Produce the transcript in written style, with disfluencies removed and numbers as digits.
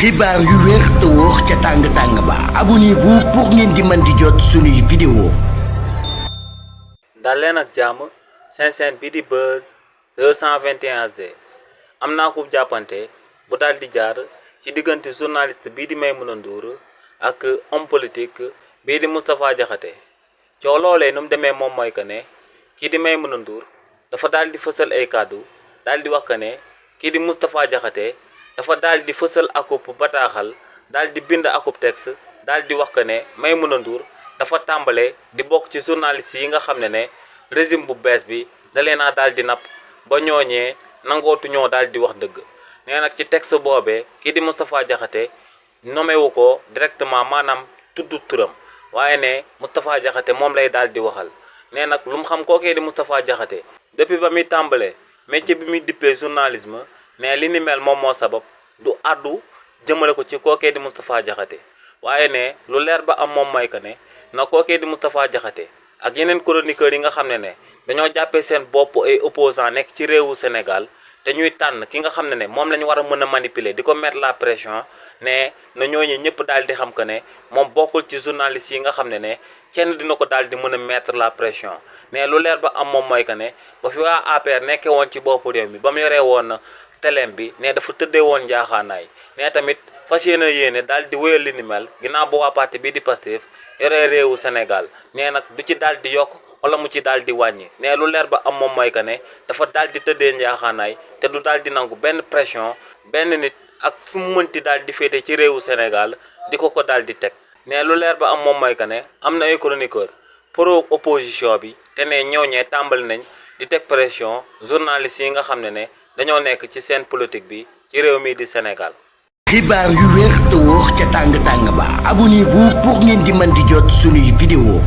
xibaar yu wér te wóor ca tàng ba abonnez-vous pour ngeen di mën di jot suñuy vidéo. dal leen ak jàmm seen chaîne bi di Buzz 221 HD am naa ko jàppante bu daal di jaar ci diggante journaliste bii di Maimouna Ndour ak homme politique bii di Moustapha Diakhaté coow loolee nu mu demee moom mooy que ne kii di Maimouna Ndour dafa daal di fësal ay kàddu daal di wax que ne kii di Moustapha Diakhaté dafa daal di fësal akub bataaxal daal di bind akub texte daal di wax que ne Maimouna Ndour dafa tàmbale di bokk ci journaliste yi nga xam ne régime bu bees bi da leen a daal di napp ba ñooñee nangootu ñoo daal di wax dëgg nee nag ci texte boobee kii di Moustapha Diakhaté nommé wu ko directement maanaam tudd turam waaye ne Moustapha Diakhaté moom lay daal di waxal nee nag lu mu xam kookee di Moustapha Diakhaté depuis ba muy tàmbalee métier bi muy dippee journalisme ne li ni mel moom moo sabab du àddu jëmale ko ci kookee di Moustapha Diakhaté waaye ne lu leer ba am moom mooy que ne na kookee di Moustapha Diakhaté ak yeneen chroniqueurs yi nga xam ne dañoo jàppee seen bopp ay opposants nekk ci réewu Sénégal te ñuy tànn ki nga xam ne moom la ñu war a mën a manipuler di ko mettre la pression ne na ñooñu ñëpp daal di xam que ne moom bokkul ci journalistes yi nga xam ne kenn dina ko daal di mën a mettre la pression ne lu leer ba am moom mooy que ne ba fi waa APR nekkee woon ci boppu réew mi ba mu yoree woon teleem bi ne dafa tëddee woon njaaxaanaay ne tamit fas yéene daal di wéyal li ni mel ginnaaw ba waa parti bii di Pastef yoree réewu Sénégal nee nag du ci daal di yokk wala mu ci daal di wàññi ne lu leer ba am moom mooy que ne dafa daal di tëddee njaaxaanaay te du daal di nangu benn pression benn nit ak fu mu mënti daal di féete ci réewu Sénégal di ko daal di teg ne lu leer ba am moom mooy que ne am na ay chroniqueur pro opposition bi te ne ñooñee tàmbali nañ di teg pression journalistes yi nga xam ne dañoo nekk ci seen politique bi ci réew mi di Sénégal. xibaar yu wér te wóor ca tàng ba abonnez-vous pour ngeen di mën di jot suñuy vidéo.